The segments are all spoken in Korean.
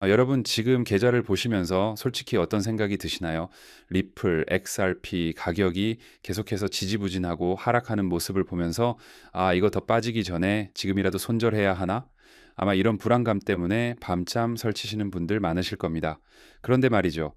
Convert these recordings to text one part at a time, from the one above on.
여러분 지금 계좌를 보시면서 솔직히 어떤 생각이 드시나요? 리플, XRP 가격이 계속해서 지지부진하고 하락하는 모습을 보면서 '아 이거 더 빠지기 전에 지금이라도 손절해야 하나?' 아마 이런 불안감 때문에 밤잠 설치시는 분들 많으실 겁니다. 그런데 말이죠.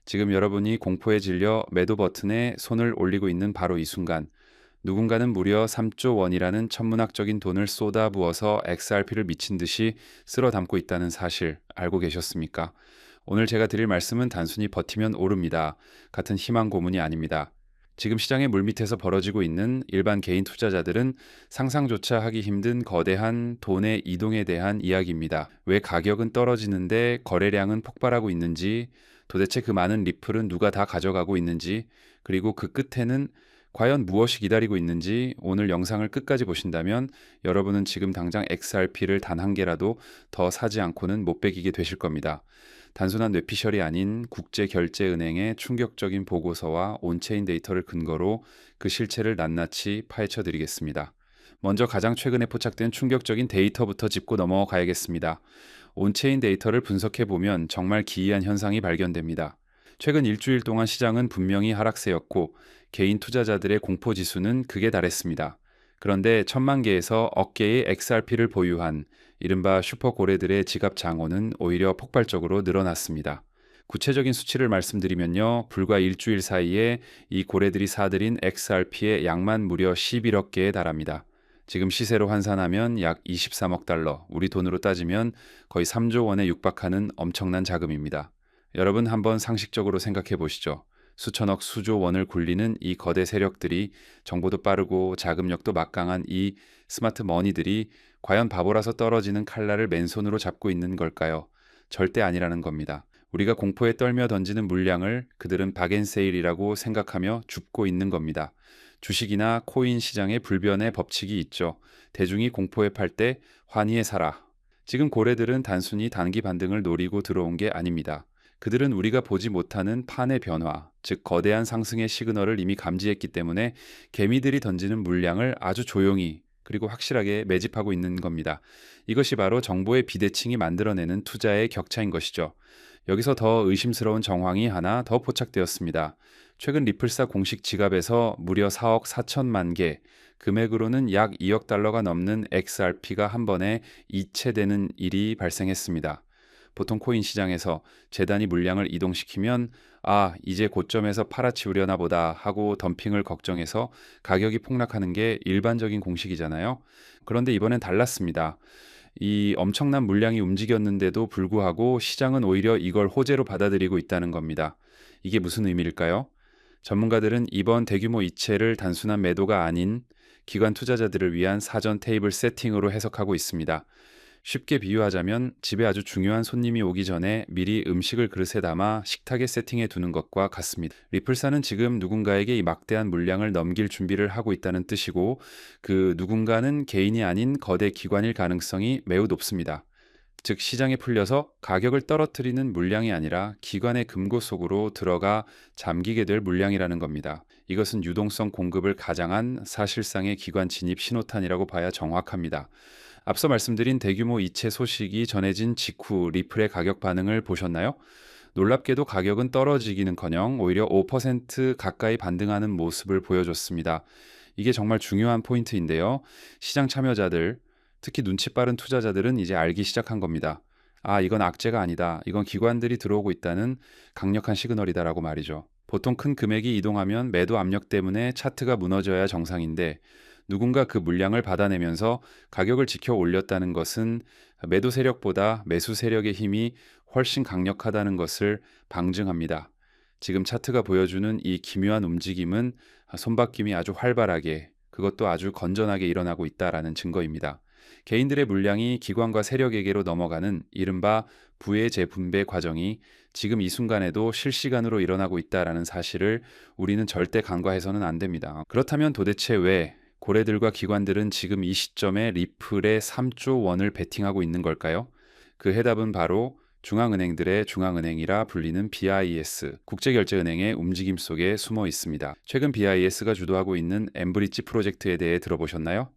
지금 여러분이 공포에 질려 매도 버튼에 손을 올리고 있는 바로 이 순간 누군가는 무려 3조 원이라는 천문학적인 돈을 쏟아부어서 XRP를 미친 듯이 쓸어 담고 있다는 사실 알고 계셨습니까? 오늘 제가 드릴 말씀은 단순히 버티면 오릅니다. 같은 희망 고문이 아닙니다. 지금 시장의 물밑에서 벌어지고 있는 일반 개인 투자자들은 상상조차 하기 힘든 거대한 돈의 이동에 대한 이야기입니다. 왜 가격은 떨어지는데 거래량은 폭발하고 있는지, 도대체 그 많은 리플은 누가 다 가져가고 있는지, 그리고 그 끝에는 과연 무엇이 기다리고 있는지 오늘 영상을 끝까지 보신다면 여러분은 지금 당장 XRP를 단 한 개라도 더 사지 않고는 못 베기게 되실 겁니다. 단순한 뇌피셜이 아닌 국제결제은행의 충격적인 보고서와 온체인 데이터를 근거로 그 실체를 낱낱이 파헤쳐 드리겠습니다. 먼저 가장 최근에 포착된 충격적인 데이터부터 짚고 넘어가야겠습니다. 온체인 데이터를 분석해 보면 정말 기이한 현상이 발견됩니다. 최근 일주일 동안 시장은 분명히 하락세였고 개인 투자자들의 공포 지수는 극에 달했습니다. 그런데 천만 개에서 억 개의 XRP를 보유한 이른바 슈퍼 고래들의 지갑 장어는 오히려 폭발적으로 늘어났습니다. 구체적인 수치를 말씀드리면요. 불과 일주일 사이에 이 고래들이 사들인 XRP의 양만 무려 11억 개에 달합니다. 지금 시세로 환산하면 약 23억 달러, 우리 돈으로 따지면 거의 3조 원에 육박하는 엄청난 자금입니다. 여러분 한번 상식적으로 생각해 보시죠. 수천억 수조 원을 굴리는 이 거대 세력들이 정보도 빠르고 자금력도 막강한 이 스마트 머니들이 과연 바보라서 떨어지는 칼날을 맨손으로 잡고 있는 걸까요? 절대 아니라는 겁니다. 우리가 공포에 떨며 던지는 물량을 그들은 박앤세일이라고 생각하며 줍고 있는 겁니다. 주식이나 코인 시장의 불변의 법칙이 있죠. 대중이 공포에 팔 때 환희에 사라. 지금 고래들은 단순히 단기 반등을 노리고 들어온 게 아닙니다. 그들은 우리가 보지 못하는 판의 변화, 즉 거대한 상승의 시그널을 이미 감지했기 때문에 개미들이 던지는 물량을 아주 조용히 그리고 확실하게 매집하고 있는 겁니다. 이것이 바로 정보의 비대칭이 만들어내는 투자의 격차인 것이죠. 여기서 더 의심스러운 정황이 하나 더 포착되었습니다. 최근 리플사 공식 지갑에서 무려 4억 4천만 개, 금액으로는 약 2억 달러가 넘는 XRP가 한 번에 이체되는 일이 발생했습니다. 보통 코인 시장에서 재단이 물량을 이동시키면 이제 고점에서 팔아치우려나 보다 하고 덤핑을 걱정해서 가격이 폭락하는 게 일반적인 공식이잖아요. 그런데 이번엔 달랐습니다. 이 엄청난 물량이 움직였는데도 불구하고 시장은 오히려 이걸 호재로 받아들이고 있다는 겁니다. 이게 무슨 의미일까요? 전문가들은 이번 대규모 이체를 단순한 매도가 아닌 기관 투자자들을 위한 사전 테이블 세팅으로 해석하고 있습니다. 쉽게 비유하자면 집에 아주 중요한 손님이 오기 전에 미리 음식을 그릇에 담아 식탁에 세팅해 두는 것과 같습니다. 리플사는 지금 누군가에게 이 막대한 물량을 넘길 준비를 하고 있다는 뜻이고 그 누군가는 개인이 아닌 거대 기관일 가능성이 매우 높습니다. 즉 시장에 풀려서 가격을 떨어뜨리는 물량이 아니라 기관의 금고 속으로 들어가 잠기게 될 물량이라는 겁니다. 이것은 유동성 공급을 가장한 사실상의 기관 진입 신호탄이라고 봐야 정확합니다. 앞서 말씀드린 대규모 이체 소식이 전해진 직후 리플의 가격 반응을 보셨나요? 놀랍게도 가격은 떨어지기는커녕 오히려 5% 가까이 반등하는 모습을 보여줬습니다. 이게 정말 중요한 포인트인데요. 시장 참여자들, 특히 눈치 빠른 투자자들은 이제 알기 시작한 겁니다. 이건 악재가 아니다. 이건 기관들이 들어오고 있다는 강력한 시그널이다라고 말이죠. 보통 큰 금액이 이동하면 매도 압력 때문에 차트가 무너져야 정상인데 누군가 그 물량을 받아내면서 가격을 지켜 올렸다는 것은 매도 세력보다 매수 세력의 힘이 훨씬 강력하다는 것을 방증합니다. 지금 차트가 보여주는 이 기묘한 움직임은 손바뀜이 아주 활발하게 그것도 아주 건전하게 일어나고 있다라는 증거입니다. 개인들의 물량이 기관과 세력에게로 넘어가는 이른바 부의 재분배 과정이 지금 이 순간에도 실시간으로 일어나고 있다라는 사실을 우리는 절대 간과해서는 안 됩니다. 그렇다면 도대체 왜 고래들과 기관들은 지금 이 시점에 리플에 3조 원을 베팅하고 있는 걸까요? 그 해답은 바로 중앙은행들의 중앙은행이라 불리는 BIS, 국제결제은행의 움직임 속에 숨어 있습니다. 최근 BIS가 주도하고 있는 엠브리지 프로젝트에 대해 들어보셨나요?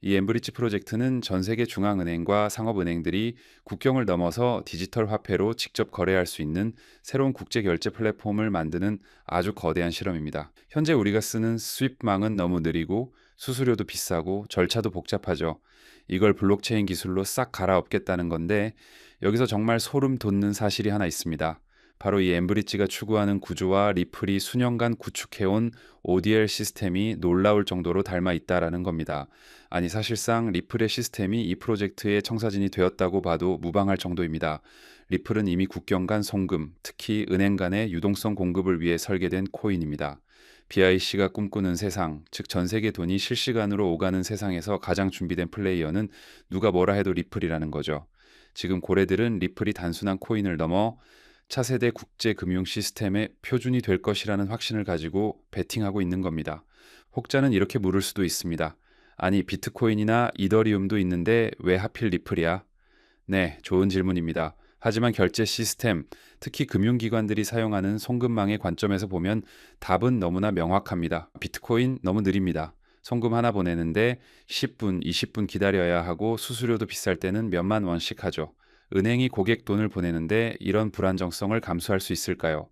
이 엠브리지 프로젝트는 전 세계 중앙은행과 상업은행들이 국경을 넘어서 디지털 화폐로 직접 거래할 수 있는 새로운 국제 결제 플랫폼을 만드는 아주 거대한 실험입니다. 현재 우리가 쓰는 스위프망은 너무 느리고 수수료도 비싸고 절차도 복잡하죠. 이걸 블록체인 기술로 싹 갈아엎겠다는 건데 여기서 정말 소름 돋는 사실이 하나 있습니다. 바로 이 엠브리지가 추구하는 구조와 리플이 수년간 구축해온 ODL 시스템이 놀라울 정도로 닮아 있다라는 겁니다. 아니 사실상 리플의 시스템이 이 프로젝트의 청사진이 되었다고 봐도 무방할 정도입니다. 리플은 이미 국경 간 송금, 특히 은행 간의 유동성 공급을 위해 설계된 코인입니다. BIC가 꿈꾸는 세상, 즉 전 세계 돈이 실시간으로 오가는 세상에서 가장 준비된 플레이어는 누가 뭐라 해도 리플이라는 거죠. 지금 고래들은 리플이 단순한 코인을 넘어 차세대 국제 금융 시스템의 표준이 될 것이라는 확신을 가지고 베팅하고 있는 겁니다. 혹자는 이렇게 물을 수도 있습니다. 아니, 비트코인이나 이더리움도 있는데 왜 하필 리플이야? 네, 좋은 질문입니다. 하지만 결제 시스템, 특히 금융기관들이 사용하는 송금망의 관점에서 보면 답은 너무나 명확합니다. 비트코인 너무 느립니다. 송금 하나 보내는데 10분, 20분 기다려야 하고 수수료도 비쌀 때는 몇만 원씩 하죠. 은행이 고객 돈을 보내는데 이런 불안정성을 감수할 수 있을까요?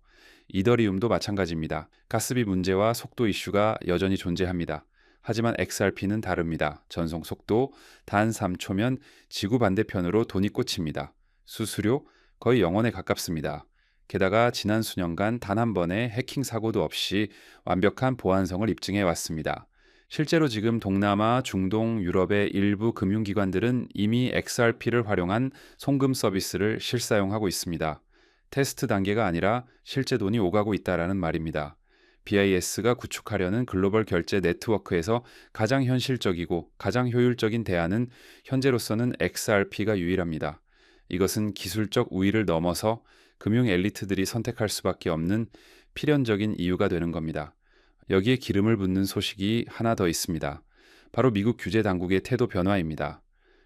이더리움도 마찬가지입니다. 가스비 문제와 속도 이슈가 여전히 존재합니다. 하지만 XRP는 다릅니다. 전송 속도 단 3초면 지구 반대편으로 돈이 꽂힙니다. 수수료 거의 0원에 가깝습니다. 게다가 지난 수년간 단 한 번의 해킹 사고도 없이 완벽한 보안성을 입증해 왔습니다. 실제로 지금 동남아, 중동, 유럽의 일부 금융기관들은 이미 XRP를 활용한 송금 서비스를 실사용하고 있습니다. 테스트 단계가 아니라 실제 돈이 오가고 있다라는 말입니다. BIS가 구축하려는 글로벌 결제 네트워크에서 가장 현실적이고 가장 효율적인 대안은 현재로서는 XRP가 유일합니다. 이것은 기술적 우위를 넘어서 금융 엘리트들이 선택할 수밖에 없는 필연적인 이유가 되는 겁니다. 여기에 기름을 붓는 소식이 하나 더 있습니다. 바로 미국 규제 당국의 태도 변화입니다.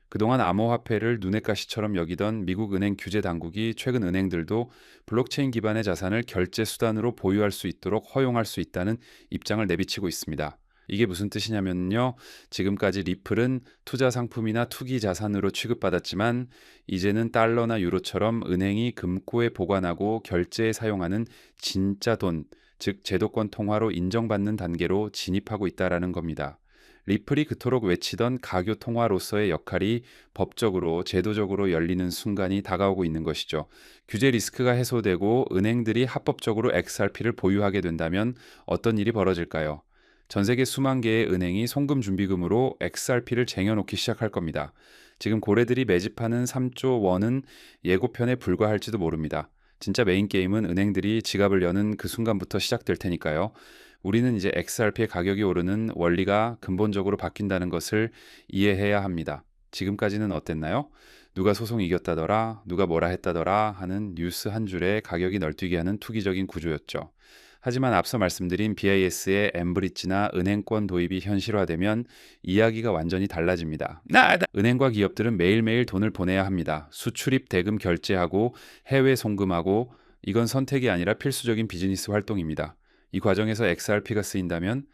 그동안 암호화폐를 눈엣 가시처럼 여기던 미국 은행 규제 당국이 최근 은행들도 블록체인 기반의 자산을 결제 수단으로 보유할 수 있도록 허용할 수 있다는 입장을 내비치고 있습니다. 이게 무슨 뜻이냐면요. 지금까지 리플은 투자 상품이나 투기 자산으로 취급받았지만 이제는 달러나 유로처럼 은행이 금고에 보관하고 결제에 사용하는 진짜 돈, 즉 제도권 통화로 인정받는 단계로 진입하고 있다라는 겁니다. 리플이 그토록 외치던 가교 통화로서의 역할이 법적으로 제도적으로 열리는 순간이 다가오고 있는 것이죠. 규제 리스크가 해소되고 은행들이 합법적으로 XRP를 보유하게 된다면 어떤 일이 벌어질까요? 전 세계 수만 개의 은행이 송금 준비금으로 XRP를 쟁여놓기 시작할 겁니다. 지금 고래들이 매집하는 3조 원은 예고편에 불과할지도 모릅니다. 진짜 메인 게임은 은행들이 지갑을 여는 그 순간부터 시작될 테니까요. 우리는 이제 XRP의 가격이 오르는 원리가 근본적으로 바뀐다는 것을 이해해야 합니다. 지금까지는 어땠나요? 누가 소송 이겼다더라, 누가 뭐라 했다더라 하는 뉴스 한 줄에 가격이 널뛰게 하는 투기적인 구조였죠. 하지만 앞서 말씀드린 BIS의 엠브리지나 은행권 도입이 현실화되면 이야기가 완전히 달라집니다. 은행과 기업들은 매일매일 돈을 보내야 합니다. 수출입 대금 결제하고 해외 송금하고 이건 선택이 아니라 필수적인 비즈니스 활동입니다. 이 과정에서 XRP가 쓰인다면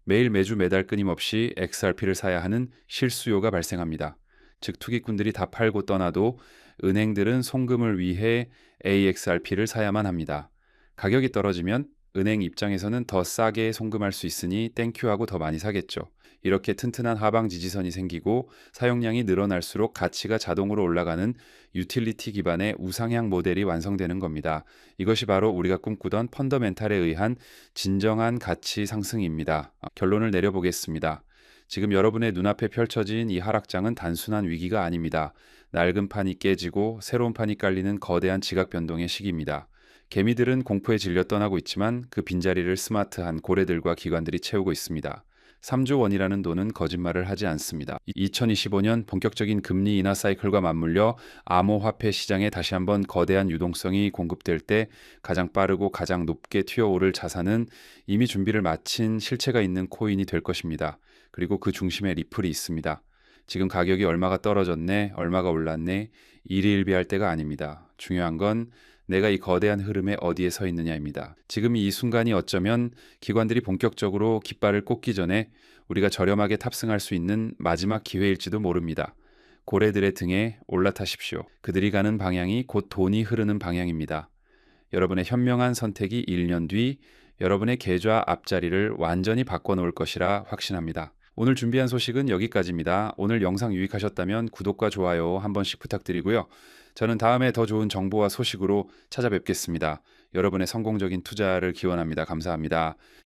매일 매주 매달 끊임없이 XRP를 사야 하는 실수요가 발생합니다. 즉 투기꾼들이 다 팔고 떠나도 은행들은 송금을 위해 AXRP를 사야만 합니다. 가격이 떨어지면 은행 입장에서는 더 싸게 송금할 수 있으니 땡큐하고 더 많이 사겠죠. 이렇게 튼튼한 하방 지지선이 생기고 사용량이 늘어날수록 가치가 자동으로 올라가는 유틸리티 기반의 우상향 모델이 완성되는 겁니다. 이것이 바로 우리가 꿈꾸던 펀더멘탈에 의한 진정한 가치 상승입니다. 결론을 내려보겠습니다. 지금 여러분의 눈앞에 펼쳐진 이 하락장은 단순한 위기가 아닙니다. 낡은 판이 깨지고 새로운 판이 깔리는 거대한 지각 변동의 시기입니다. 개미들은 공포에 질려 떠나고 있지만 그 빈자리를 스마트한 고래들과 기관들이 채우고 있습니다. 3조 원이라는 돈은 거짓말을 하지 않습니다. 2025년 본격적인 금리 인하 사이클과 맞물려 암호화폐 시장에 다시 한번 거대한 유동성이 공급될 때 가장 빠르고 가장 높게 튀어오를 자산은 이미 준비를 마친 실체가 있는 코인이 될 것입니다. 그리고 그 중심에 리플이 있습니다. 지금 가격이 얼마가 떨어졌네, 얼마가 올랐네, 일희일비할 때가 아닙니다. 중요한 건 내가 이 거대한 흐름의 어디에 서 있느냐입니다. 지금 이 순간이 어쩌면 기관들이 본격적으로 깃발을 꽂기 전에 우리가 저렴하게 탑승할 수 있는 마지막 기회일지도 모릅니다. 고래들의 등에 올라타십시오. 그들이 가는 방향이 곧 돈이 흐르는 방향입니다. 여러분의 현명한 선택이 1년 뒤 여러분의 계좌 앞자리를 완전히 바꿔놓을 것이라 확신합니다. 오늘 준비한 소식은 여기까지입니다. 오늘 영상 유익하셨다면 구독과 좋아요 한 번씩 부탁드리고요. 저는 다음에 더 좋은 정보와 소식으로 찾아뵙겠습니다. 여러분의 성공적인 투자를 기원합니다. 감사합니다.